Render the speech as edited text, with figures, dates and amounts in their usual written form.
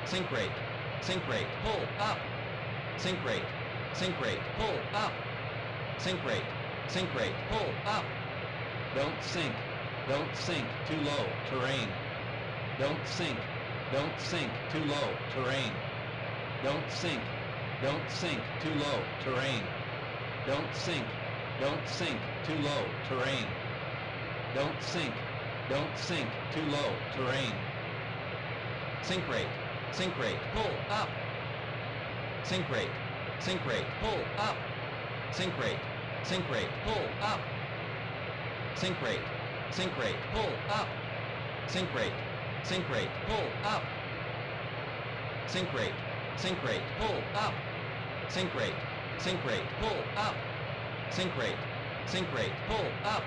sink rate, pull up, sink rate, pull up, sink rate, pull up, don't sink, too low, terrain, don't sink, too low, terrain, don't sink, too low, terrain, don't sink, too low, terrain, don't sink, too low, terrain, sink rate, pull up, sink rate, pull up, sink rate, pull up, sink rate, pull up, sink rate, pull up, sink rate, pull up, sink rate, pull up, sink rate, pull up,